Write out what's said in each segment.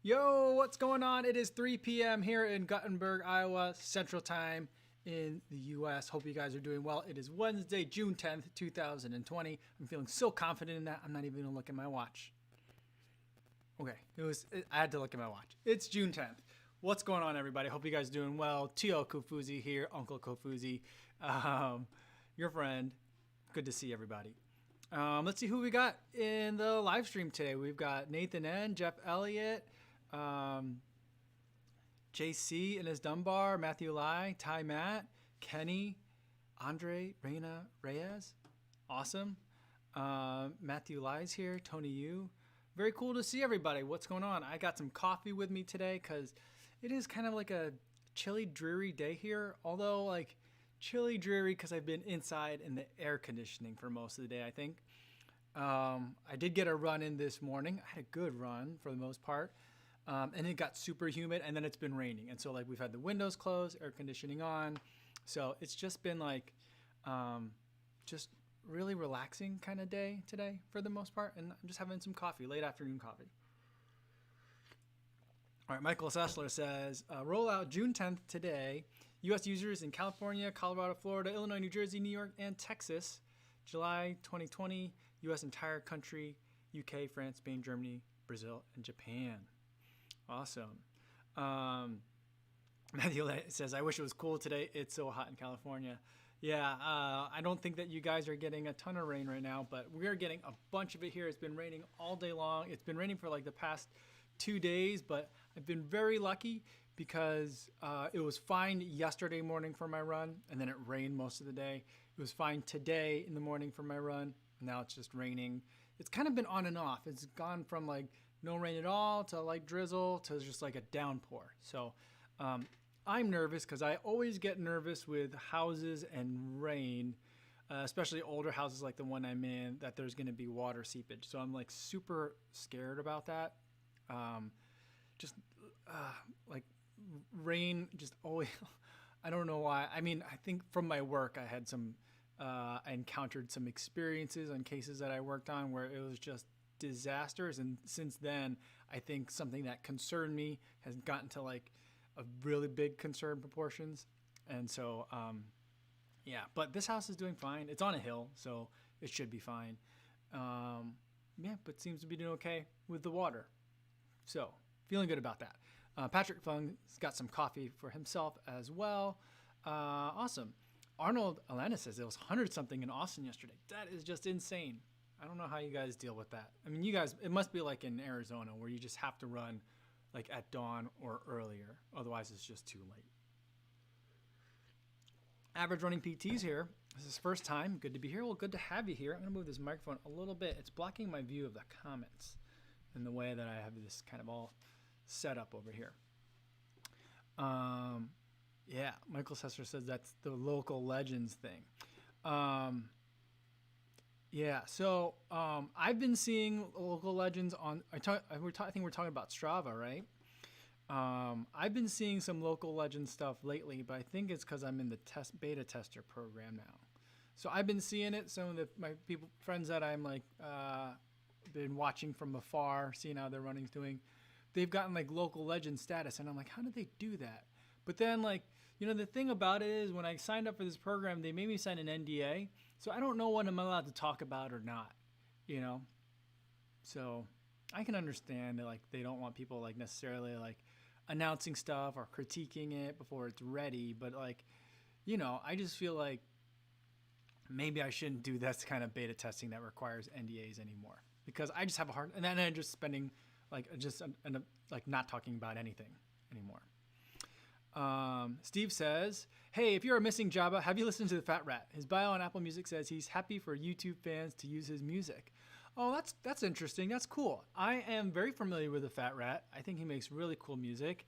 Yo, what's going on? It is 3 p.m. here in Guttenberg, Iowa, Central Time in the U.S. Hope you guys are doing well. It is Wednesday, June 10th, 2020. I'm feeling so confident in that, I'm not even going to look at my watch. Okay, I had to look at my watch. It's June 10th. What's going on, everybody? Hope you guys are doing well. T.O. Kofuzi here, Uncle Kofuzi, your friend. Good to see everybody. Let's see who we got in the live stream today. We've got Nathan N., Jeff Elliott, JC in his Dunbar, Matthew Lai, Ty Matt, Kenny, Andre, Reina Reyes. Awesome. Matthew Lai's here, Tony Yu. Very cool to see everybody. What's going on? I got some coffee with me today because it is kind of like a chilly, dreary day here. Although, like, chilly, dreary because I've been inside in the air conditioning for most of the day, I think. I did get a run in this morning. I had a good run for the most part. And it got super humid, and then it's been raining. And so, like, we've had the windows closed, air conditioning on. So it's just been, like, just really relaxing kind of day today for the most part. And I'm just having some coffee, late afternoon coffee. All right, Michael Sessler says, roll out June 10th today. U.S. users in California, Colorado, Florida, Illinois, New Jersey, New York, and Texas. July 2020, U.S. entire country, UK, France, Spain, Germany, Brazil, and Japan. Awesome. Matthew says, I wish it was cool today. It's so hot in California. Yeah, I don't think that you guys are getting a ton of rain right now, but we are getting a bunch of it here. It's been raining all day long. It's been raining for like the past 2 days, but I've been very lucky because it was fine yesterday morning for my run, and then it rained most of the day. It was fine today in the morning for my run. Now it's just raining. It's kind of been on and off. It's gone from like no rain at all to like drizzle to just like a downpour. So I'm nervous because I always get nervous with houses and rain, especially older houses like the one I'm in, that there's going to be water seepage. So I'm like super scared about that. Like rain just always, I don't know why. I mean, I think from my work, I had I encountered some experiences on cases that I worked on where it was just disasters. And since then, I think something that concerned me has gotten to like a really big concern proportions. And so, yeah, but this house is doing fine. It's on a hill, so it should be fine. Yeah, but seems to be doing okay with the water. So feeling good about that. Patrick Fung's got some coffee for himself as well. Awesome. Arnold Alana says it was 100-something in Austin yesterday. That is just insane. I don't know how you guys deal with that. I mean, you guys, it must be like in Arizona where you just have to run like at dawn or earlier. Otherwise, it's just too late. Average Running PT's here. This is his first time. Good to be here. Well, good to have you here. I'm going to move this microphone a little bit. It's blocking my view of the comments in the way that I have this kind of all set up over here. Yeah, Michael Sessler says that's the local legends thing. Yeah, so I've been seeing local legends on. I think we're talking about Strava, right? I've been seeing some local legend stuff lately, but I think it's because I'm in the beta tester program now. So I've been seeing it. Some of my friends that I'm like been watching from afar, seeing how their running's doing, they've gotten like local legend status, and I'm like, how did they do that? But then, like, you know, the thing about it is when I signed up for this program, they made me sign an NDA. So I don't know what I'm allowed to talk about or not, you know? So I can understand that, like, they don't want people, like, necessarily, like, announcing stuff or critiquing it before it's ready. But, like, you know, I just feel like maybe I shouldn't do this kind of beta testing that requires NDAs anymore. Because I just have a hard... And then I'm just spending, like, like not talking about anything anymore. Steve says, hey, if you're a missing Jabba, have you listened to the FatRat? His bio on Apple Music says he's happy for YouTube fans to use his music. Oh, that's interesting. That's cool. I am very familiar with the FatRat. I think he makes really cool music.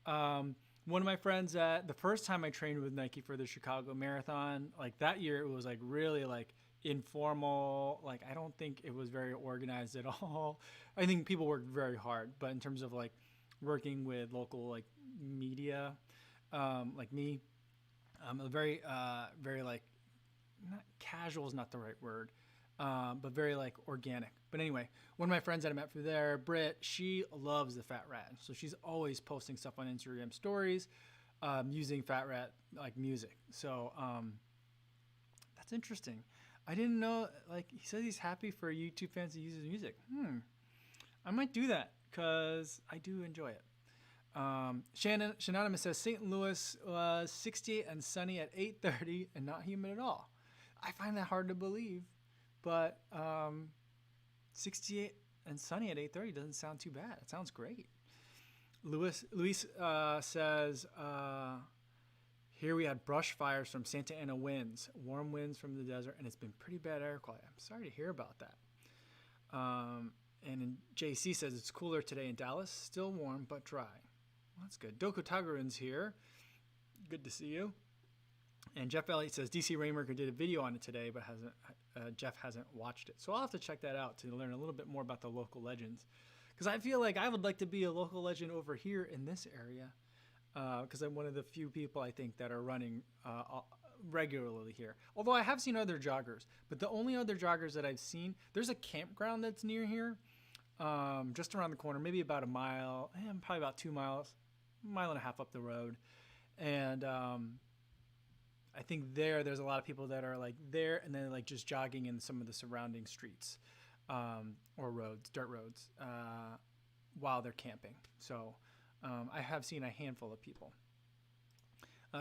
One of my friends, the first time I trained with Nike for the Chicago Marathon, like that year, it was like really like informal. Like, I don't think it was very organized at all. I think people worked very hard, but in terms of like working with local like media, like me, very like, not casual is not the right word. but very like organic. But anyway, one of my friends that I met through there, Britt, she loves the FatRat, so she's always posting stuff on Instagram stories using FatRat like music. So that's interesting. I didn't know. Like he says, he's happy for YouTube fans to use his music. I might do that because I do enjoy it. Shananimous says St. Louis was 68 and sunny at 8:30 and not humid at all. I find that hard to believe, but 68 and sunny at 8:30 doesn't sound too Bad. It sounds great. Luis says here we had brush fires from Santa Ana winds, warm winds from the desert, and it's been pretty bad air quality. I'm sorry to hear about that. And JC says it's cooler today in Dallas, still warm but dry. Well, that's good. Doku Tagarun's here. Good to see you. And Jeff Elliott says DC Rainmaker did a video on it today, but Jeff hasn't watched it. So I'll have to check that out to learn a little bit more about the local legends. Because I feel like I would like to be a local legend over here in this area. Because I'm one of the few people I think that are running regularly here. Although I have seen other joggers. But the only other joggers that I've seen, there's a campground that's near here. Just around the corner, maybe about a mile, probably about 2 miles, mile and a half up the road. And I think there's a lot of people that are like there and then like just jogging in some of the surrounding streets or roads, dirt roads, while they're camping. So I have seen a handful of people.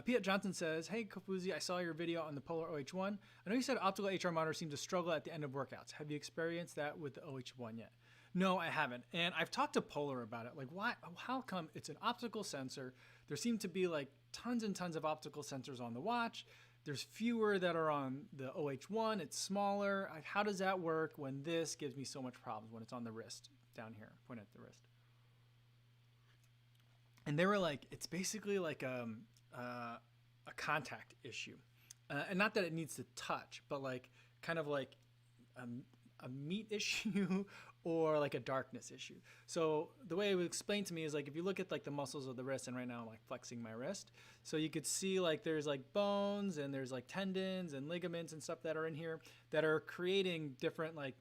Piet Johnson says, hey, Kofuzi, I saw your video on the Polar OH1. I know you said optical HR monitors seem to struggle at the end of workouts. Have you experienced that with the OH1 yet? No, I haven't. And I've talked to Polar about it. Like, why? How come it's an optical sensor? There seem to be like tons and tons of optical sensors on the watch. There's fewer that are on the OH1. It's smaller. How does that work when this gives me so much problems when it's on the wrist down here, point at the wrist? And they were like, it's basically like a contact issue. And not that it needs to touch, but like kind of like a meat issue or like a darkness issue. So the way it was explained to me is like, if you look at like the muscles of the wrist, and right now I'm like flexing my wrist. So you could see like there's like bones and there's like tendons and ligaments and stuff that are in here that are creating different like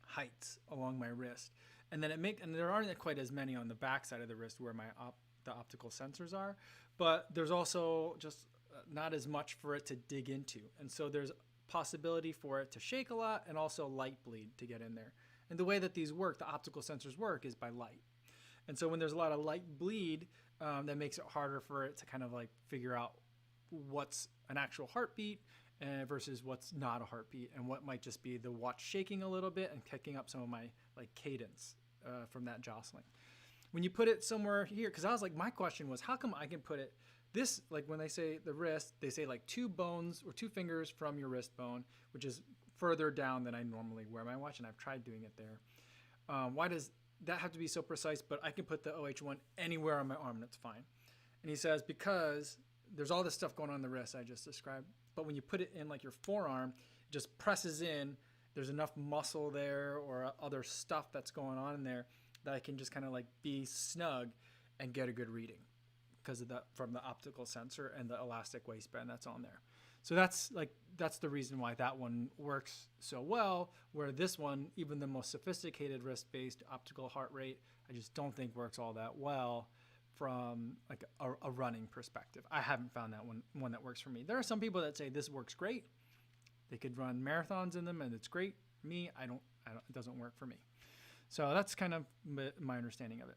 heights along my wrist. And then and there aren't quite as many on the back side of the wrist where the optical sensors are, but there's also just not as much for it to dig into. And so there's possibility for it to shake a lot and also light bleed to get in there. And the way that these work, the optical sensors work, is by light. And so when there's a lot of light bleed, that makes it harder for it to kind of like figure out what's an actual heartbeat versus what's not a heartbeat, and what might just be the watch shaking a little bit and kicking up some of my like cadence from that jostling. When you put it somewhere here, because I was like, my question was, how come I can put it this, like when they say the wrist, they say like 2 bones or 2 fingers from your wrist bone, which is further down than I normally wear my watch, and I've tried doing it there. Why does that have to be so precise? But I can put the OH1 anywhere on my arm and it's fine. And he says, because there's all this stuff going on the wrist I just described, but when you put it in like your forearm, it just presses in. There's enough muscle there or other stuff that's going on in there that I can just kind of like be snug and get a good reading because of that from the optical sensor and the elastic waistband that's on there. So that's the reason why that one works so well, where this one, even the most sophisticated wrist-based optical heart rate, I just don't think works all that well from like a running perspective. I haven't found that one that works for me. There are some people that say this works great. They could run marathons in them and it's great. Me, I don't it doesn't work for me. So that's kind of my understanding of it.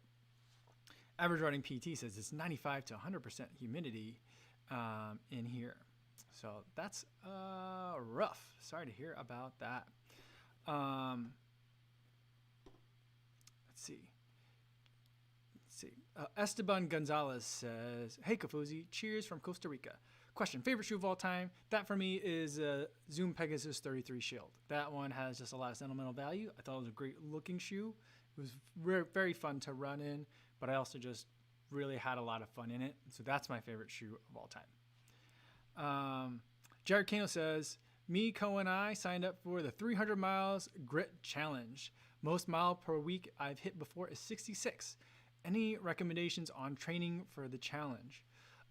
Average Running PT says it's 95 to 100% humidity in here. So that's rough. Sorry to hear about that. Let's see. Esteban Gonzalez says, hey, Kofuzi, cheers from Costa Rica. Question, favorite shoe of all time? That for me is Zoom Pegasus 33 Shield. That one has just a lot of sentimental value. I thought it was a great looking shoe. It was very fun to run in, but I also just really had a lot of fun in it. So that's my favorite shoe of all time. Jared Kano says, me, Co, and I signed up for the 300 miles grit challenge. Most mile per week I've hit before is 66. Any recommendations on training for the challenge?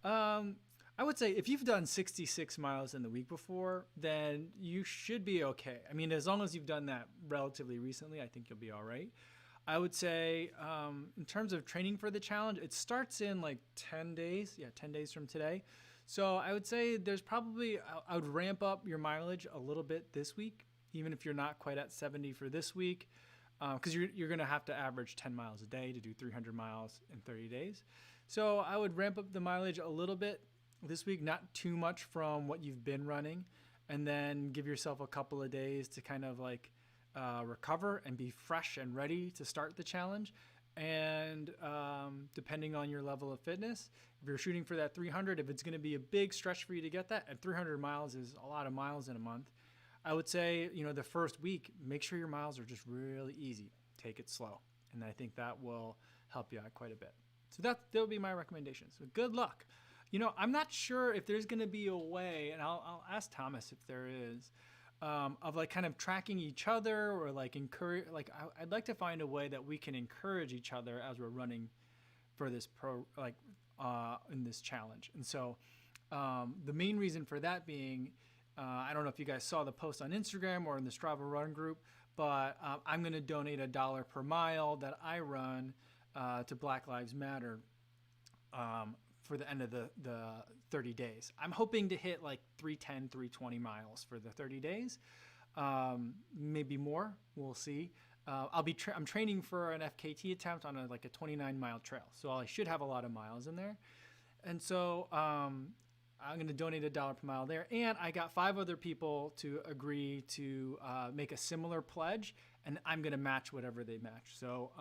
I I would say if you've done 66 miles in the week before, then you should be okay. I mean, as long as you've done that relatively recently, I think you'll be all right. I would say in terms of training for the challenge, it starts in like 10 days. Yeah, 10 days from today. So I would say there's probably, I would ramp up your mileage a little bit this week, even if you're not quite at 70 for this week, because you're going to have to average 10 miles a day to do 300 miles in 30 days. So I would ramp up the mileage a little bit this week, not too much from what you've been running, and then give yourself a couple of days to kind of like recover and be fresh and ready to start the challenge. And depending on your level of fitness, if you're shooting for that 300, if it's going to be a big stretch for you to get that, and 300 miles is a lot of miles in a month, I would say, the first week, make sure your miles are just really easy. Take it slow. And I think that will help you out quite a bit. So that will be my recommendation. So good luck. I'm not sure if there's going to be a way, and I'll ask Thomas if there is, of like kind of tracking each other or like encourage, like I'd like to find a way that we can encourage each other as we're running for this in this challenge. And so the main reason for that being, I don't know if you guys saw the post on Instagram or in the Strava Run group, but I'm going to donate $1 per mile that I run to Black Lives Matter for the end of the 30 days. I'm hoping to hit like 310, 320 miles for the 30 days, maybe more. We'll see. I'm training for an FKT attempt on a 29-mile trail, so I should have a lot of miles in there. And so I'm going to donate $1 per mile there. And I got 5 other people to agree to make a similar pledge, and I'm going to match whatever they match. So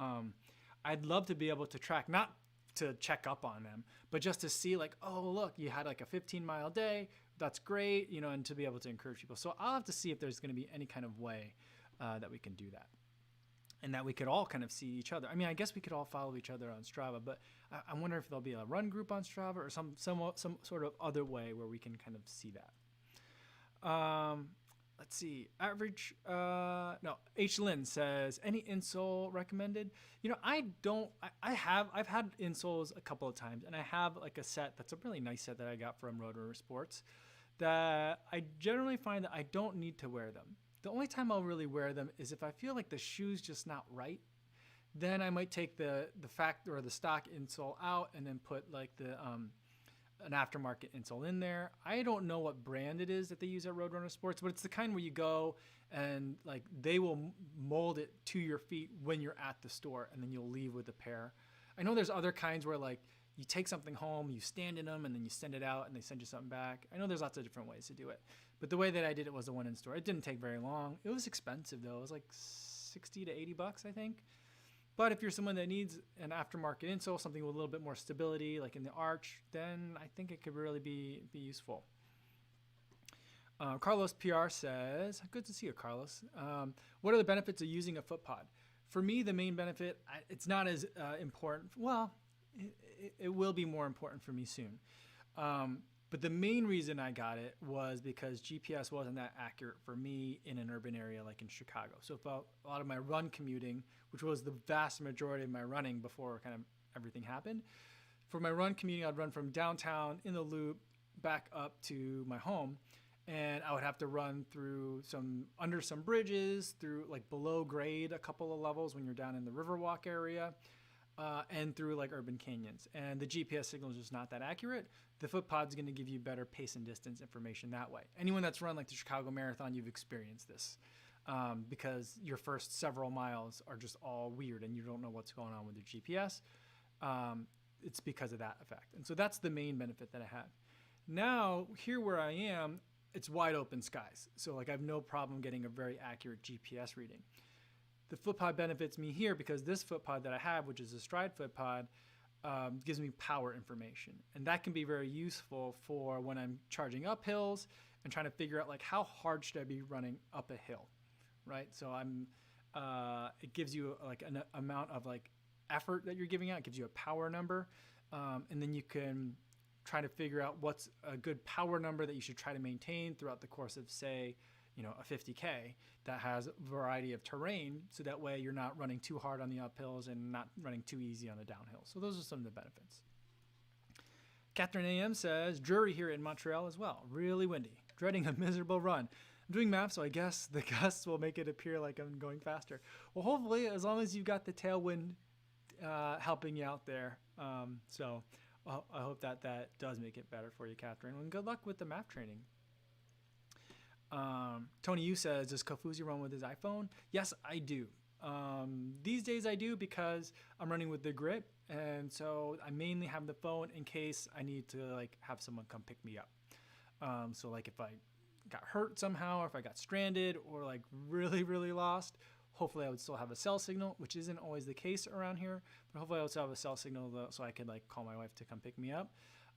I'd love to be able to track, not to check up on them, but just to see like, oh, look, you had like a 15-mile day. That's great, and to be able to encourage people. So I'll have to see if there's going to be any kind of way that we can do that, and that we could all kind of see each other. I mean, I guess we could all follow each other on Strava, but I wonder if there'll be a run group on Strava or some sort of other way where we can kind of see that. Let's see. H. Lynn says, any insole recommended? I've had insoles a couple of times, and I have like a set that's a really nice set that I got from Rotor Sports that I generally find that I don't need to wear them. The only time I'll really wear them is if I feel like the shoe's just not right. Then I might take the stock insole out and then put like an aftermarket insole in there. I don't know what brand it is that they use at Roadrunner Sports, but it's the kind where you go and like they will mold it to your feet when you're at the store, and then you'll leave with a pair. I know there's other kinds where like you take something home, you stand in them, and then you send it out and they send you something back. I know there's lots of different ways to do it, but the way that I did it was the one in store. It didn't take very long. It was expensive though. It was like 60 to 80 bucks, I think. But if you're someone that needs an aftermarket insole, something with a little bit more stability, like in the arch, then I think it could really be useful. Carlos PR says, good to see you, Carlos. What are the benefits of using a Footpod? For me, the main benefit, it's not as important. Well, it will be more important for me soon. But the main reason I got it was because GPS wasn't that accurate for me in an urban area like in Chicago. So for a lot of my run commuting, which was the vast majority of my running before kind of everything happened, for my run commuting, I'd run from downtown in the loop back up to my home, and I would have to run through under some bridges, through like below grade a couple of levels when you're down in the Riverwalk area, and through like urban canyons. And the GPS signal is just not that accurate. The Footpod's going to give you better pace and distance information that way. Anyone that's run like the Chicago Marathon, you've experienced this because your first several miles are just all weird and you don't know what's going on with your GPS. It's because of that effect. And so that's the main benefit that I have. Now, here where I am, it's wide open skies. So like I have no problem getting a very accurate GPS reading. The Footpod benefits me here because this Footpod that I have, which is a Stride Footpod, gives me power information. And that can be very useful for when I'm charging up hills and trying to figure out like how hard should I be running up a hill, right? So it gives you like an amount of like effort that you're giving out. It gives you a power number. And then you can try to figure out what's a good power number that you should try to maintain throughout the course of, say, a 50K that has a variety of terrain, so that way you're not running too hard on the uphills and not running too easy on the downhills. So those are some of the benefits. Catherine AM says, dreary here in Montreal as well. Really windy. Dreading a miserable run. I'm doing math, so I guess the gusts will make it appear like I'm going faster. Well, hopefully, as long as you've got the tailwind helping you out there. So I hope that does make it better for you, Catherine. And good luck with the math training. Tony Yu says, does Kofuzi run with his iPhone? Yes, I do. These days I do because I'm running with the grip, and so I mainly have the phone in case I need to like have someone come pick me up. So like if I got hurt somehow, or if I got stranded, or like really lost, hopefully I would still have a cell signal, which isn't always the case around here, but hopefully I would still have a cell signal so I could like call my wife to come pick me up.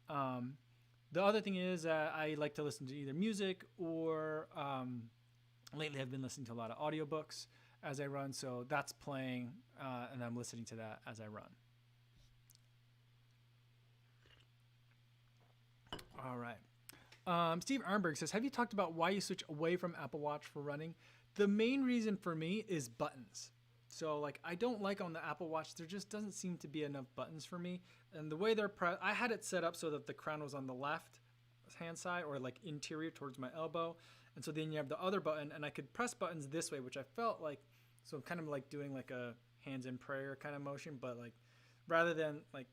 The other thing is I like to listen to either music or lately I've been listening to a lot of audiobooks as I run, so that's playing and I'm listening to that as I run. All right. Steve Arnberg says, have you talked about why you switch away from Apple Watch for running? The main reason for me is buttons. So like I don't like on the Apple Watch, there just doesn't seem to be enough buttons for me. And the way they're I had it set up so that the crown was on the left hand side or like interior towards my elbow. And so then you have the other button and I could press buttons this way, which I felt like, so I'm kind of like doing like a hands in prayer kind of motion, but like rather than like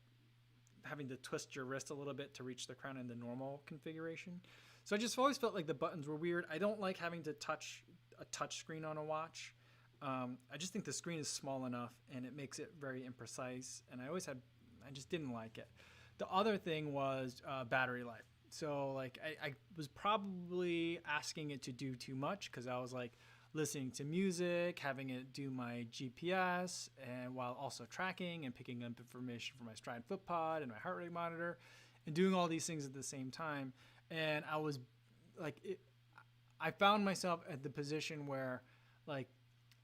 having to twist your wrist a little bit to reach the crown in the normal configuration. So I just always felt like the buttons were weird. I don't like having to touch a touch screen on a watch. I just think the screen is small enough and it makes it very imprecise. And I just didn't like it. The other thing was battery life. So like I was probably asking it to do too much because I was like listening to music, having it do my GPS, and while also tracking and picking up information from my Stride Footpod and my heart rate monitor, and doing all these things at the same time. And I was like, I found myself at the position where like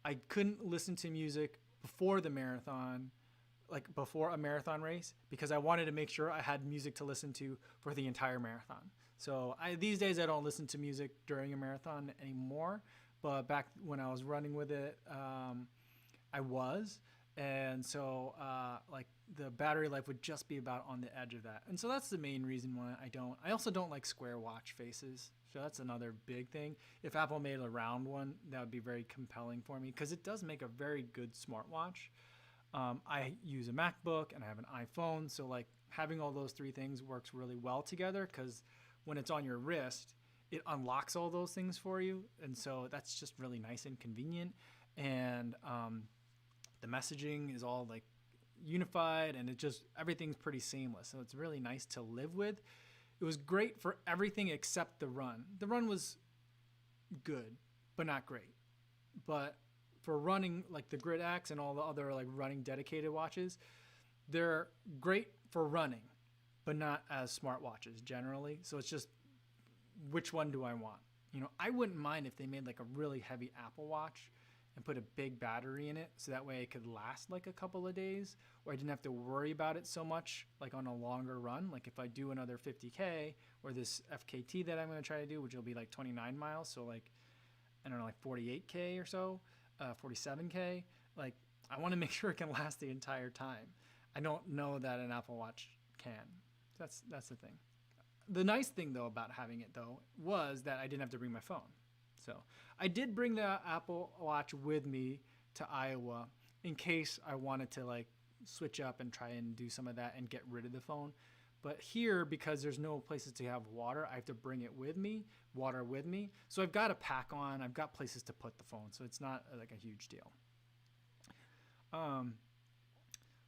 I couldn't listen to music before the marathon, like before a marathon race, because I wanted to make sure I had music to listen to for the entire marathon. So these days I don't listen to music during a marathon anymore, but back when I was running with it, I was. And so like the battery life would just be about on the edge of that. And so that's the main reason why I also don't like square watch faces. So that's another big thing. If Apple made a round one, that would be very compelling for me because it does make a very good smartwatch. I use a MacBook and I have an iPhone. So like having all those three things works really well together because when it's on your wrist, it unlocks all those things for you. And so that's just really nice and convenient. And the messaging is all like unified and everything's pretty seamless. So it's really nice to live with. It was great for everything except the run. The run was good, but not great. But for running like the Grid X and all the other like running dedicated watches, they're great for running, but not as smart watches generally. So it's just, which one do I want? You know, I wouldn't mind if they made like a really heavy Apple Watch and put a big battery in it so that way it could last like a couple of days, or I didn't have to worry about it so much like on a longer run. Like if I do another 50K or this FKT that I'm going to try to do, which will be like 29 miles, so like I don't know, like 48K or so, 47K, like I want to make sure it can last the entire time. I don't know that an Apple Watch can. That's the thing. The nice thing though about having it though was that I didn't have to bring my phone. So I did bring the Apple Watch with me to Iowa in case I wanted to like switch up and try and do some of that and get rid of the phone. But here, because there's no places to have water, I have to bring it with me, water with me. So I've got a pack on, I've got places to put the phone. So it's not like a huge deal.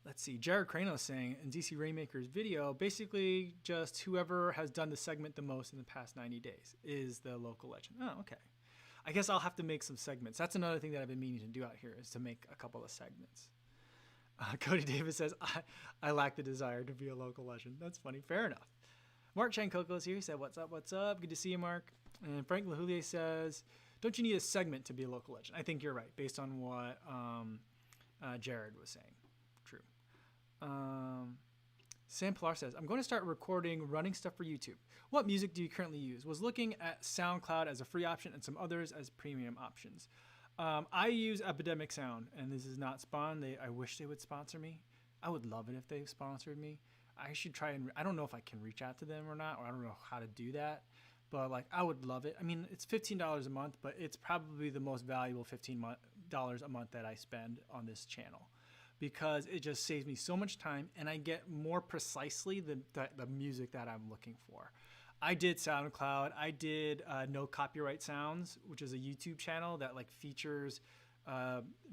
Let's see, Jared Crano is saying in DC Rainmaker's video, basically just whoever has done the segment the most in the past 90 days is the local legend. Oh, okay. I guess I'll have to make some segments. That's another thing that I've been meaning to do out here is to make a couple of segments. Cody Davis says, I lack the desire to be a local legend. That's funny. Fair enough. Mark Chankoko is here. He said, what's up? What's up? Good to see you, Mark. And Frank Lahulier says, don't you need a segment to be a local legend? I think you're right, based on what Jared was saying. True. Sam Pilar says, I'm going to start recording running stuff for YouTube. What music do you currently use? Was looking at SoundCloud as a free option and some others as premium options. I use Epidemic Sound, and this is not Spawn. I wish they would sponsor me. I would love it if they sponsored me. I should try and I don't know if I can reach out to them or not, or I don't know how to do that. But like I would love it. I mean, it's $15 a month, but it's probably the most valuable $15 a month that I spend on this channel, because it just saves me so much time and I get more precisely the music that I'm looking for. I did SoundCloud. I did No Copyright Sounds, which is a YouTube channel that like features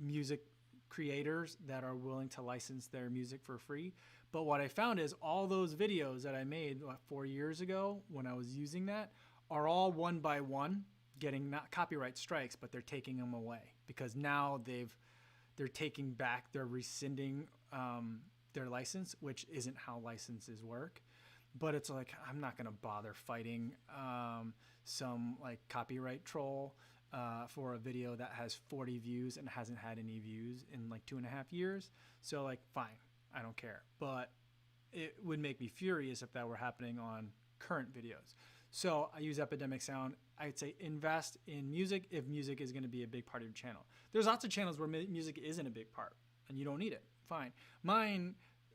music creators that are willing to license their music for free. But what I found is all those videos that I made 4 years ago when I was using that are all one by one getting not copyright strikes, but they're taking them away because now they're taking back, they're rescinding their license, which isn't how licenses work. But it's like, I'm not going to bother fighting some like copyright troll for a video that has 40 views and hasn't had any views in like 2.5 years. So like, fine, I don't care. But it would make me furious if that were happening on current videos. So I use Epidemic Sound. I'd say invest in music if music is going to be a big part of your channel. There's lots of channels where music isn't a big part and you don't need it. Fine. Mine,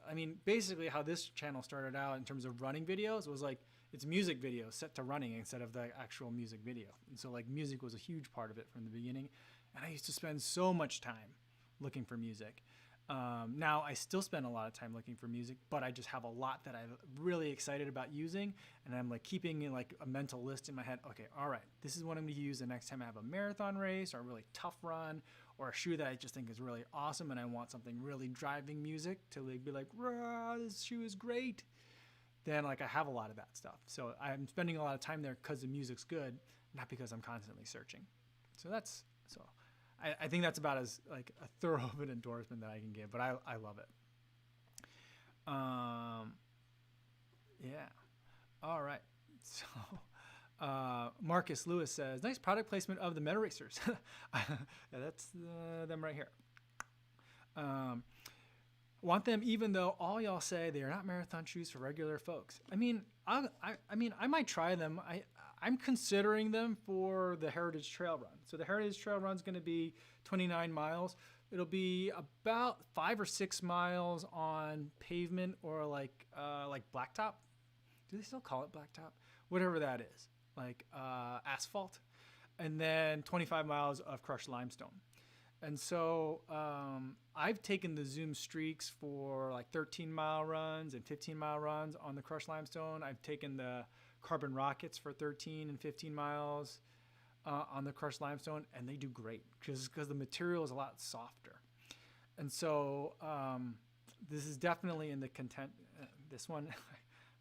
I mean, basically how this channel started out in terms of running videos was like, it's music videos set to running instead of the actual music video. And so like music was a huge part of it from the beginning. And I used to spend so much time looking for music. Now I still spend a lot of time looking for music, but I just have a lot that I'm really excited about using. And I'm like keeping in like a mental list in my head. Okay, all right, this is what I'm going to use the next time I have a marathon race or a really tough run or a shoe that I just think is really awesome. And I want something really driving music to like be like, rah, this shoe is great. Then like I have a lot of that stuff. So I'm spending a lot of time there because the music's good, not because I'm constantly searching. So I think that's about as like a thorough of an endorsement that I can give, but I love it. Yeah. All right. So Marcus Lewis says, nice product placement of the Meta Racers. Yeah, that's them right here. Want them even though all y'all say they are not marathon shoes for regular folks. I mean, I might try them. I'm considering them for the Heritage Trail Run. So the Heritage Trail Run is going to be 29 miles. It'll be about 5 or 6 miles on pavement or like blacktop. Do they still call it blacktop? Whatever that is, like asphalt. And then 25 miles of crushed limestone. And so I've taken the Zoom Streaks for like 13-mile runs and 15-mile runs on the crushed limestone. I've taken the Carbon Rockets for 13 and 15 miles on the crushed limestone, and they do great because the material is a lot softer. And so this is definitely in the this one,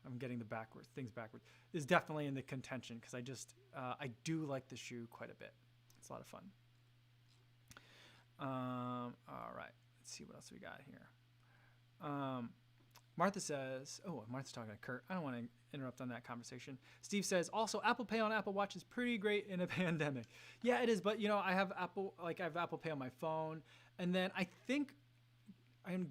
I'm getting things backwards. Is definitely in the contention because I do like the shoe quite a bit. It's a lot of fun. All right, let's see what else we got here. Martha says, Martha's talking to Kurt. I don't want to interrupt on that conversation. Steve says, also Apple Pay on Apple Watch is pretty great in a pandemic. Yeah, it is. But I have Apple Pay on my phone. And then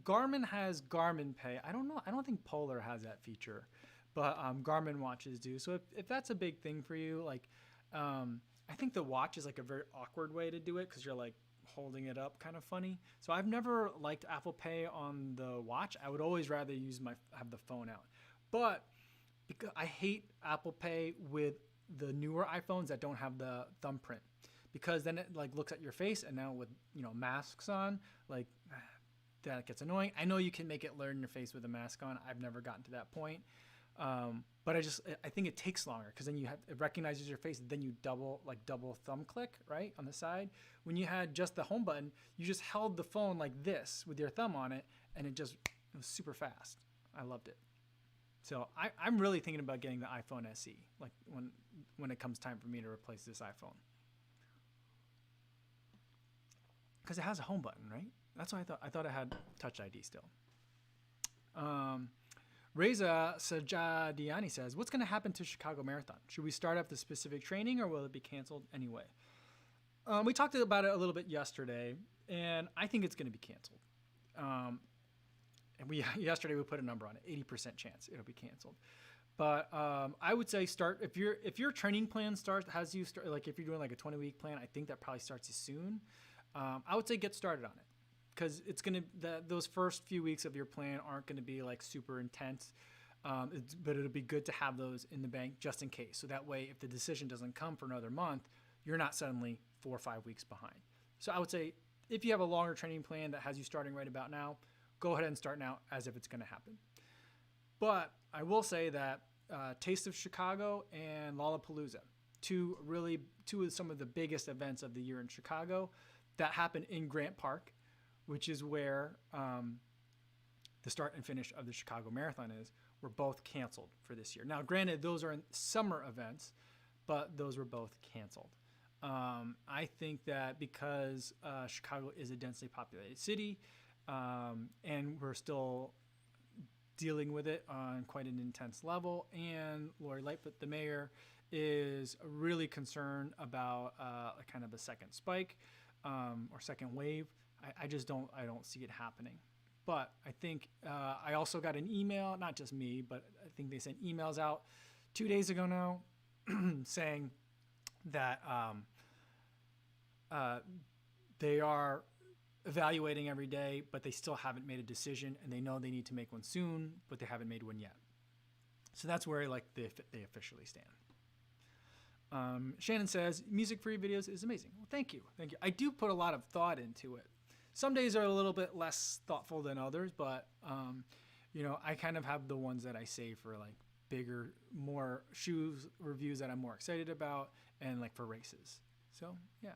Garmin has Garmin Pay. I don't know. I don't think Polar has that feature, but Garmin watches do. So if that's a big thing for you, I think the watch is like a very awkward way to do it because you're like holding it up kind of funny. So I've never liked Apple Pay on the watch. I would always rather have the phone out. But because I hate Apple Pay with the newer iPhones that don't have the thumbprint, because then it like looks at your face, and now with masks on, like that gets annoying. I know you can make it learn your face with a mask on. I've never gotten to that point. But I think it takes longer because then it recognizes your face. Then you double thumb click right on the side. When you had just the home button, you just held the phone like this with your thumb on it, and it was super fast. I loved it. So I'm really thinking about getting the iPhone SE, like when it comes time for me to replace this iPhone, because it has a home button, right? That's what I thought. I thought it had Touch ID still. Reza Sajadiani says, what's going to happen to Chicago Marathon? Should we start up the specific training or will it be canceled anyway? We talked about it a little bit yesterday, and I think it's going to be canceled. And yesterday we put a number on it, 80% chance it'll be canceled. But I would say start, if your training plan has you start, like if you're doing like a 20-week plan, I think that probably starts you soon. I would say get started on it. because it's gonna those first few weeks of your plan aren't gonna be like super intense. But it'll be good to have those in the bank just in case. So that way, if the decision doesn't come for another month, you're not suddenly 4 or 5 weeks behind. So I would say if you have a longer training plan that has you starting right about now, go ahead and start now as if it's going to happen. But I will say that Taste of Chicago and Lollapalooza, two of some of the biggest events of the year in Chicago that happen in Grant Park, which is where the start and finish of the Chicago Marathon is, were both canceled for this year. Now, granted, those are summer events, but those were both canceled. I think that because Chicago is a densely populated city, and we're still dealing with it on quite an intense level, and Lori Lightfoot, the mayor, is really concerned about a kind of a second spike or second wave. I don't see it happening. But I think I also got an email, not just me, but I think they sent emails out 2 days ago now saying that they are evaluating every day, but they still haven't made a decision, and they know they need to make one soon, but they haven't made one yet. So that's where like they officially stand. Shannon says, music-free videos is amazing. Well, thank you. I do put a lot of thought into it. Some days are a little bit less thoughtful than others, but I kind of have the ones that I save for like bigger, more shoes reviews that I'm more excited about, and like for races. So yeah.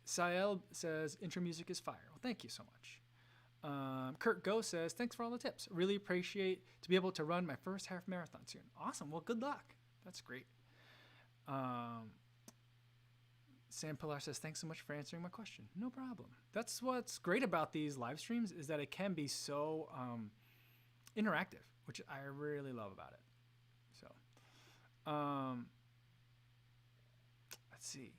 Sael says intro music is fire. Well, thank you so much. Kurt Go says thanks for all the tips. Really appreciate to be able to run my first half marathon soon. Awesome. Well, good luck. That's great. Sam Pilar says, thanks so much for answering my question. No problem. That's what's great about these live streams is that it can be so interactive, which I really love about it. So, let's see.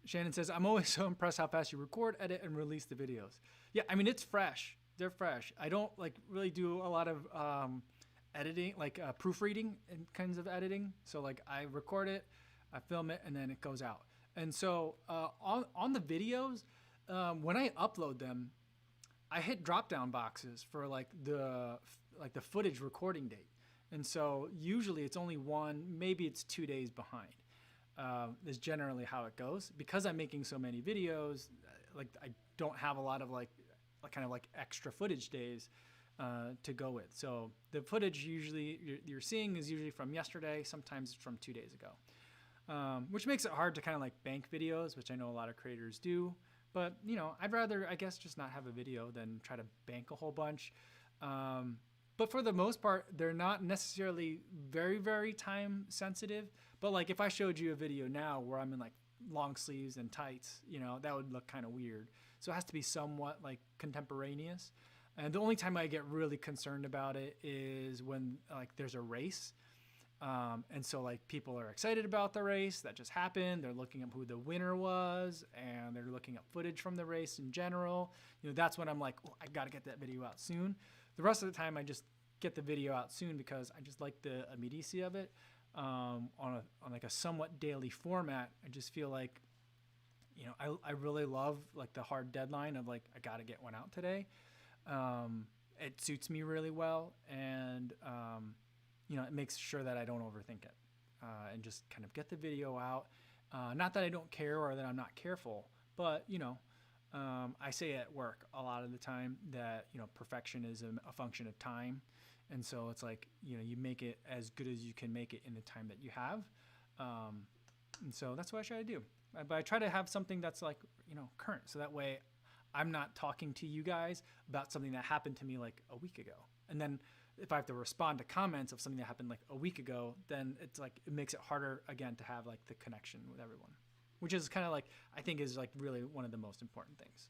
Shannon says, I'm always so impressed how fast you record, edit, and release the videos. Yeah, I mean, it's fresh. They're fresh. I don't like really do a lot of editing, like proofreading and kinds of editing. So like I record it, I film it, and then it goes out. And so on the videos, when I upload them, I hit drop down boxes for like the footage recording date. And so usually it's only one, maybe it's 2 days behind. Is generally how it goes. Because I'm making so many videos, like I don't have a lot of like kind of like extra footage days to go with. So the footage usually you're seeing is usually from yesterday, sometimes it's from 2 days ago. Which makes it hard to kind of like bank videos, which I know a lot of creators do. But, I'd rather, I guess, just not have a video than try to bank a whole bunch. But for the most part, they're not necessarily very, very time sensitive. But like if I showed you a video now where I'm in like long sleeves and tights, that would look kind of weird. So it has to be somewhat like contemporaneous. And the only time I get really concerned about it is when like there's a race. And so like people are excited about the race that just happened. They're looking up who the winner was, and they're looking up footage from the race in general. That's when I'm like, oh, I got to get that video out soon. The rest of the time I just get the video out soon because I just like the immediacy of it. On like a somewhat daily format, I just feel like, I really love like the hard deadline of like, I got to get one out today. It suits me really well. And, it makes sure that I don't overthink it and just kind of get the video out. Not that I don't care or that I'm not careful, but, I say at work a lot of the time that, perfection is a function of time. And so it's like, you make it as good as you can make it in the time that you have. And so that's what I try to do. But I try to have something that's like, current. So that way I'm not talking to you guys about something that happened to me like a week ago. And then if I have to respond to comments of something that happened like a week ago, then it's like, it makes it harder again to have like the connection with everyone, which is kind of like, I think is like really one of the most important things.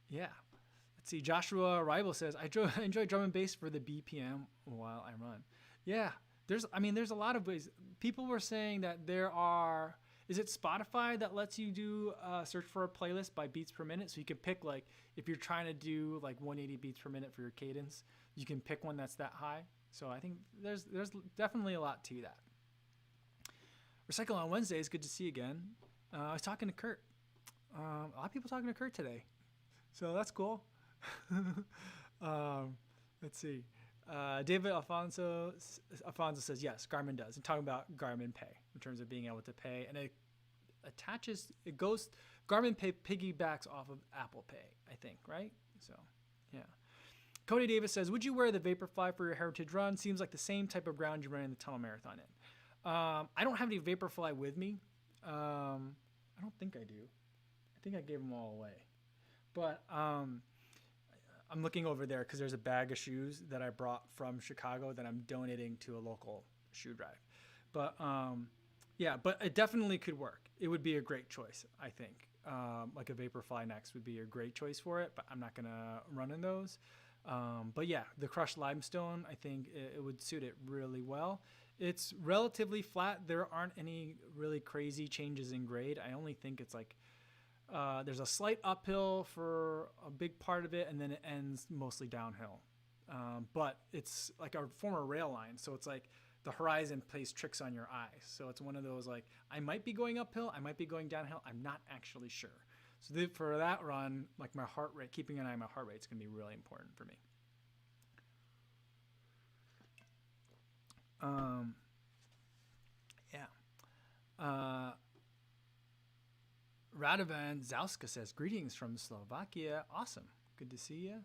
Yeah. Let's see. Joshua Rival says, I enjoy drum and bass for the BPM while I run. Yeah. There's a lot of ways. People were saying that is it Spotify that lets you do search for a playlist by beats per minute? So you can pick like, if you're trying to do like 180 beats per minute for your cadence, you can pick one that's that high. So I think there's definitely a lot to that. Recycle on Wednesdays. Good to see you again. I was talking to Kurt. A lot of people talking to Kurt today, so that's cool. Let's see. David Alfonso says yes, Garmin does. And talking about Garmin Pay in terms of being able to pay, and it goes. Garmin Pay piggybacks off of Apple Pay, I think, right? So, yeah. Cody Davis says, would you wear the Vaporfly for your Heritage Run? Seems like the same type of ground you're running the Tunnel Marathon in. I don't have any Vaporfly with me. I don't think I do. I think I gave them all away. But I'm looking over there because there's a bag of shoes that I brought from Chicago that I'm donating to a local shoe drive. But yeah, but it definitely could work. It would be a great choice, I think. Like a Vaporfly Next would be a great choice for it, but I'm not going to run in those. But yeah, the crushed limestone, I think it would suit it really well. It's relatively flat. There aren't any really crazy changes in grade. I only think it's like there's a slight uphill for a big part of it, and then it ends mostly downhill. But it's like a former rail line, so it's like the horizon plays tricks on your eyes. So it's one of those like, I might be going uphill, I might be going downhill, I'm not actually sure. So for that run, like my heart rate, keeping an eye on my heart rate is going to be really important for me. Yeah. Radovan Zauska says, greetings from Slovakia. Awesome. Good to see you.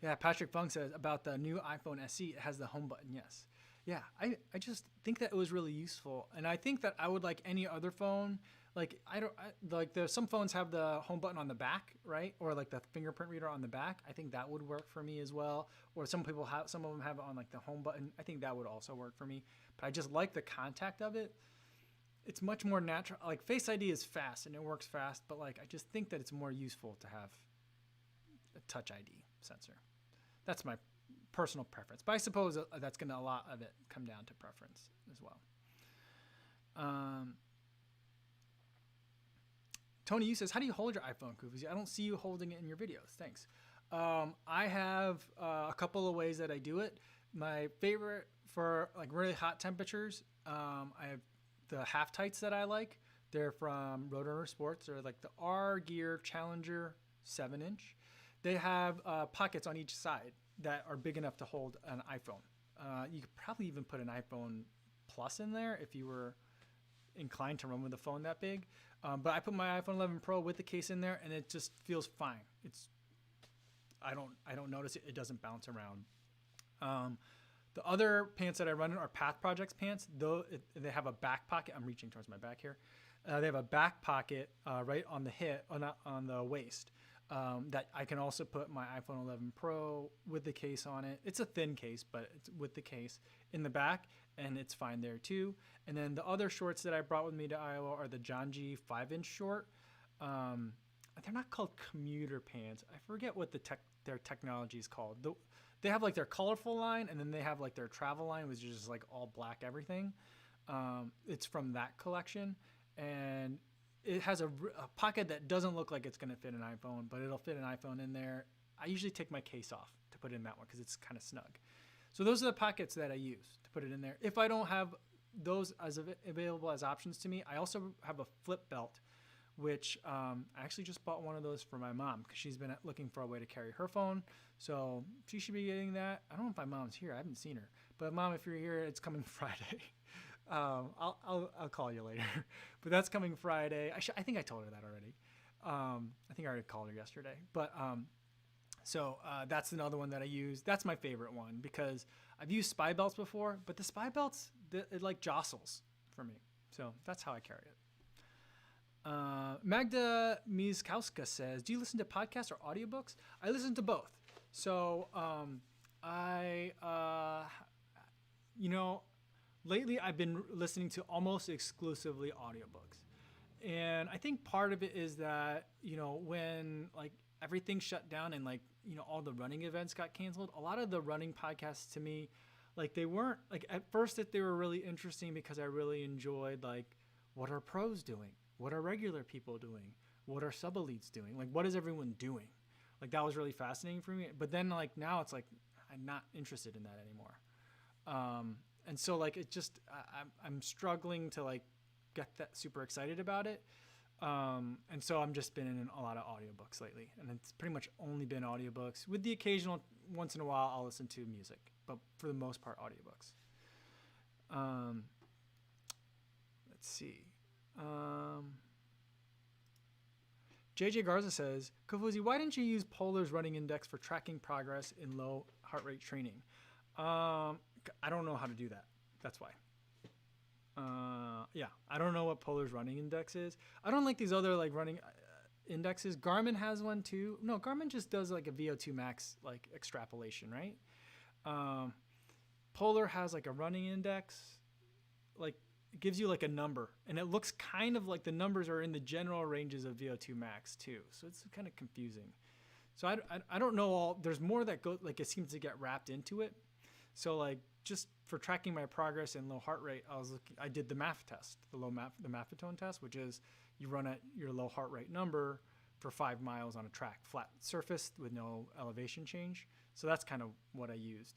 Yeah, Patrick Fung says about the new iPhone SE, it has the home button. Yes. Yeah, I just think that it was really useful. And I think that I would like any other phone. Like some phones have the home button on the back, right? Or like the fingerprint reader on the back. I think that would work for me as well. Or some of them have it on like the home button. I think that would also work for me. But I just like the contact of it. It's much more natural. Like Face ID is fast and it works fast, but like I just think that it's more useful to have a Touch ID sensor. That's my personal preference, but I suppose that's going to a lot of it come down to preference as well. Tony Yu says, how do you hold your iPhone, Kofuzi? I don't see you holding it in your videos. Thanks. I have a couple of ways that I do it. My favorite for like really hot temperatures, I have the half tights that I like. They're from Roadrunner Sports. They're like the R Gear Challenger 7-inch. They have pockets on each side that are big enough to hold an iPhone. You could probably even put an iPhone Plus in there if you were inclined to run with a phone that big. But I put my iPhone 11 Pro with the case in there, and it just feels fine. I don't notice it. It doesn't bounce around. The other pants that I run in are Path Projects pants. Though they have a back pocket. I'm reaching towards my back here. They have a back pocket right on the hip, on the waist. That I can also put my iPhone 11 Pro with the case on it. It's a thin case, but it's with the case in the back, and it's fine there too. And then the other shorts that I brought with me to Iowa are the John G 5-inch short. They're not called commuter pants. I forget what their technology is called. They have like their colorful line, and then they have like their travel line, which is just like all black everything. It's from that collection, and it has a pocket that doesn't look like it's going to fit an iPhone, but it'll fit an iPhone in there. I usually take my case off to put in that one because it's kind of snug. So those are the pockets that I use to put it in there. If I don't have those as available as options to me, I also have a flip belt, which I actually just bought one of those for my mom because she's been looking for a way to carry her phone. So she should be getting that. I don't know if my mom's here. I haven't seen her. But Mom, if you're here, it's coming Friday. I'll call you later, but that's coming Friday. I think I told her that already. I think I already called her yesterday, but so that's another one that I use. That's my favorite one because I've used spy belts before, but the spy belts, it like jostles for me. So that's how I carry it. Magda Miskowska says, do you listen to podcasts or audiobooks? I listen to both. So lately, I've been listening to almost exclusively audiobooks. And I think part of it is that, when like everything shut down and like, all the running events got canceled, a lot of the running podcasts to me, like they weren't like at first that they were really interesting because I really enjoyed like, what are pros doing? What are regular people doing? What are sub-elites doing? Like, what is everyone doing? Like that was really fascinating for me. But then like now it's like, I'm not interested in that anymore. And so like it just I'm struggling to like get that super excited about it. And so I'm just been in a lot of audiobooks lately, and it's pretty much only been audiobooks with the occasional once in a while I'll listen to music, but for the most part audiobooks. Let's see. JJ Garza says, Kofuzi, why didn't you use Polar's running index for tracking progress in low heart rate training? I don't know how to do that. That's why. Yeah, I don't know what Polar's running index is. I don't like these other like running indexes. Garmin has one too. No, Garmin just does like a VO2 max like extrapolation, right? Polar has like a running index, like it gives you like a number, and it looks kind of like the numbers are in the general ranges of VO2 max too. So it's kind of confusing. So I don't know all. There's more that go like it seems to get wrapped into it. So like just for tracking my progress in low heart rate, I did the MAF test, the Maffetone test, which is you run at your low heart rate number for 5 miles on a track, flat surface with no elevation change. So that's kind of what I used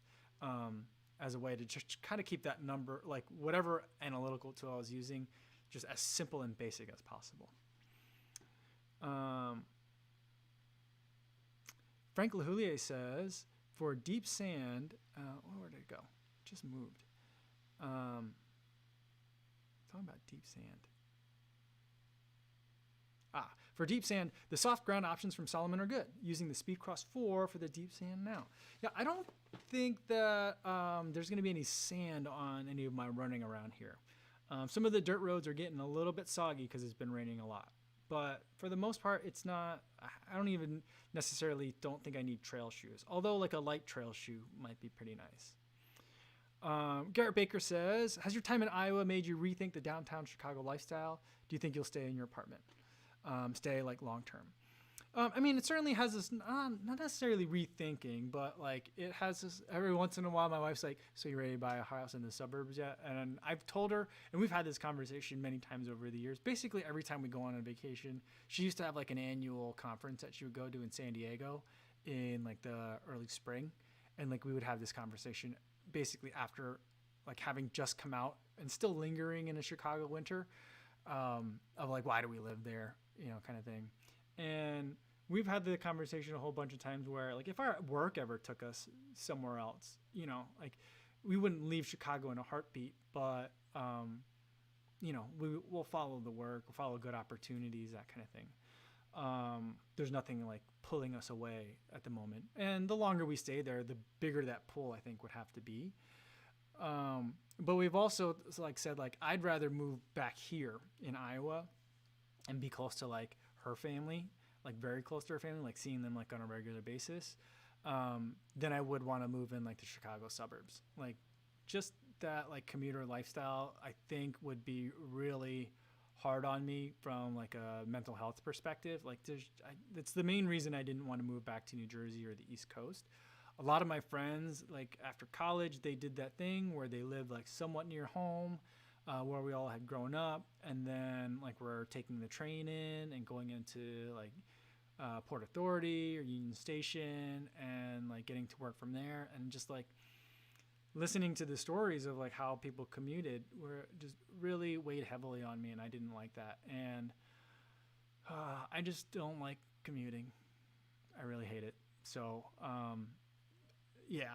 as a way to just kind of keep that number, like whatever analytical tool I was using, just as simple and basic as possible. Frank Lahoulier says, for deep sand, where did it go? Just moved. Talking about deep sand. For deep sand, the soft ground options from Salomon are good. Using the Speedcross 4 for the deep sand now. Yeah, I don't think that there's going to be any sand on any of my running around here. Some of the dirt roads are getting a little bit soggy because it's been raining a lot. But for the most part, it's not. I don't even necessarily don't think I need trail shoes. Although like a light trail shoe might be pretty nice. Garrett Baker says, has your time in Iowa made you rethink the downtown Chicago lifestyle? Do you think you'll stay in your apartment? Stay like long term? I mean, it certainly has this, not necessarily rethinking, but like it has this every once in a while. My wife's like, so you ready to buy a house in the suburbs yet? And I've told her, and we've had this conversation many times over the years. Basically, every time we go on a vacation, she used to have like an annual conference that she would go to in San Diego in like the early spring. And like we would have this conversation basically after like having just come out and still lingering in a Chicago winter of like, why do we live there? You know, kind of thing. And we've had the conversation a whole bunch of times where like if our work ever took us somewhere else, you know, like we wouldn't leave Chicago in a heartbeat, but you know, we'll follow the work, we'll follow good opportunities, that kind of thing. There's nothing like pulling us away at the moment. And the longer we stay there, the bigger that pull I think would have to be. But we've also like said, like, I'd rather move back here in Iowa and be close to like her family, like very close to her family, like seeing them like on a regular basis, than I would want to move in like the Chicago suburbs. Like just that like commuter lifestyle, I think would be really hard on me from like a mental health perspective. Like it's the main reason I didn't want to move back to New Jersey or the East Coast. A lot of my friends, like after college, they did that thing where they lived like somewhat near home, where we all had grown up, and then like we're taking the train in and going into like Port Authority or Union Station and like getting to work from there, and just like listening to the stories of like how people commuted were just really weighed heavily on me, and I didn't like that. And I just don't like commuting. I really hate it. So yeah,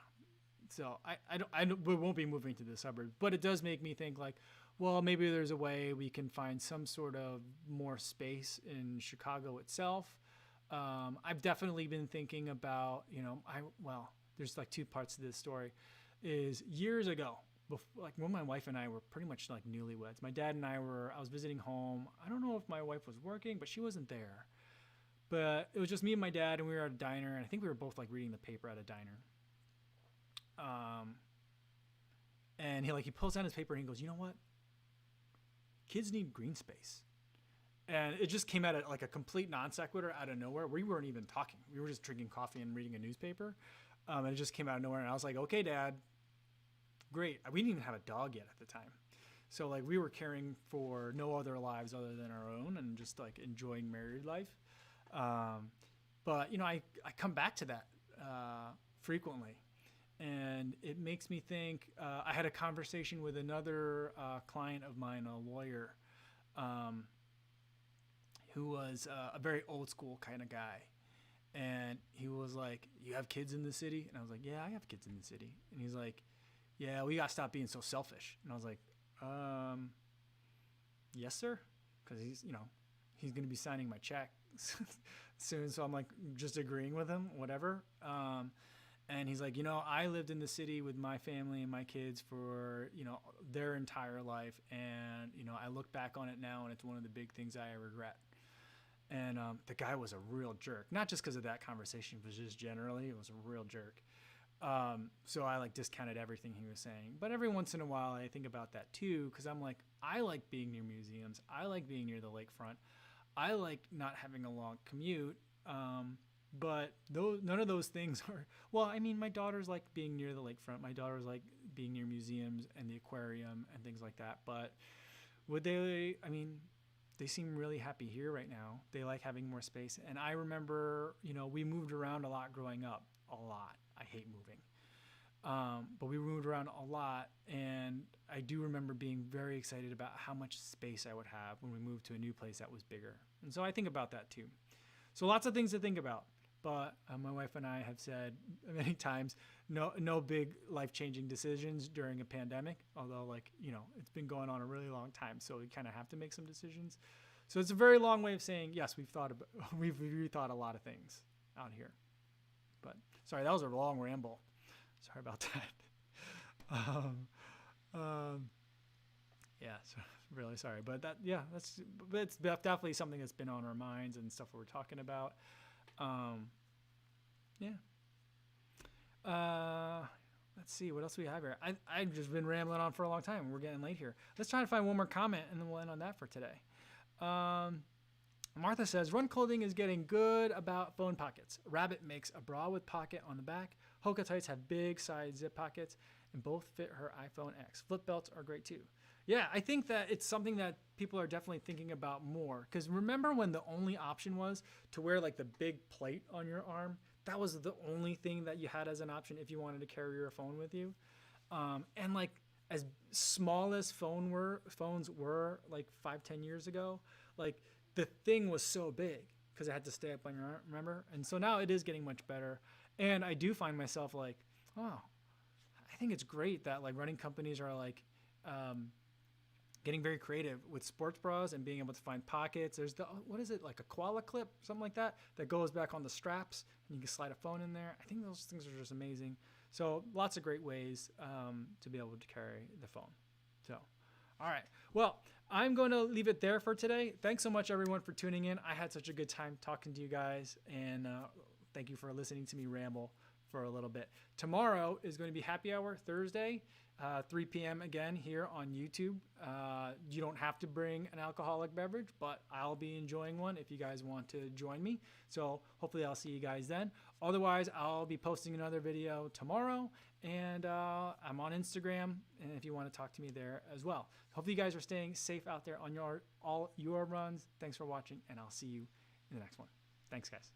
so we won't be moving to the suburbs, but it does make me think like, well, maybe there's a way we can find some sort of more space in Chicago itself. I've definitely been thinking about, you know, there's like two parts to this story. Is years ago, before, like when my wife and I were pretty much like newlyweds, my dad and I was visiting home. I don't know if my wife was working, but she wasn't there. But it was just me and my dad, and we were at a diner, and I think we were both like reading the paper at a diner. And he pulls down his paper and he goes, you know what? Kids need green space. And it just came out of like a complete non sequitur out of nowhere. We weren't even talking. We were just drinking coffee and reading a newspaper. And it just came out of nowhere. And I was like, okay, Dad, great. We didn't even have a dog yet at the time. So like we were caring for no other lives other than our own and just like enjoying married life. But, you know, I come back to that frequently. And it makes me think. I had a conversation with another client of mine, a lawyer, um, who was a very old school kind of guy. And he was like, "You have kids in the city?" And I was like, "Yeah, I have kids in the city." And he's like, "Yeah, we got to stop being so selfish." And I was like, "Yes, sir," because he's going to be signing my check soon. So I'm like, just agreeing with him, whatever. And he's like, I lived in the city with my family and my kids for, their entire life. And, I look back on it now and it's one of the big things I regret. And the guy was a real jerk, not just because of that conversation, but just generally, it was a real jerk. So I discounted everything he was saying. But every once in a while, I think about that too, because I'm like, I like being near museums. I like being near the lakefront. I like not having a long commute. But none of those things are, well, I mean, my daughters like being near the lakefront. My daughters like being near museums and the aquarium and things like that. But they seem really happy here right now. They like having more space. And I remember, we moved around a lot growing up, a lot. I hate moving. But we moved around a lot. And I do remember being very excited about how much space I would have when we moved to a new place that was bigger. And so I think about that too. So lots of things to think about. But my wife and I have said many times, no big life-changing decisions during a pandemic. Although, it's been going on a really long time, so we kind of have to make some decisions. So it's a very long way of saying yes. We've rethought a lot of things out here. But sorry, that was a long ramble. Sorry about that. Yeah, so really sorry, but it's definitely something that's been on our minds and stuff we're talking about. Yeah. Let's see what else we have here. I've just been rambling on for a long time. We're getting late here. Let's try to find one more comment and then we'll end on that for today. Martha says, Run Clothing is getting good about phone pockets. Rabbit makes a bra with pocket on the back. Hoka tights have big side zip pockets and both fit her iPhone X. Flip belts are great too. Yeah, I think that it's something that people are definitely thinking about more. Because remember when the only option was to wear the big plate on your arm? That was the only thing that you had as an option if you wanted to carry your phone with you. And as small as phones were 5-10 years ago, the thing was so big because it had to stay up on your arm, remember? And so now it is getting much better. And I do find myself I think it's great that running companies are getting very creative with sports bras and being able to find pockets. There's a koala clip, something like that goes back on the straps and you can slide a phone in there. I think those things are just amazing. So lots of great ways to be able to carry the phone. So, all right. Well, I'm going to leave it there for today. Thanks so much, everyone, for tuning in. I had such a good time talking to you guys, and thank you for listening to me ramble for a little bit. Tomorrow is going to be happy hour Thursday. 3 p.m. again here on YouTube. You don't have to bring an alcoholic beverage, but I'll be enjoying one if you guys want to join me. So hopefully I'll see you guys then. Otherwise, I'll be posting another video tomorrow, and I'm on Instagram, and if you want to talk to me there as well. Hopefully you guys are staying safe out there on all your runs. Thanks for watching, and I'll see you in the next one. Thanks, guys.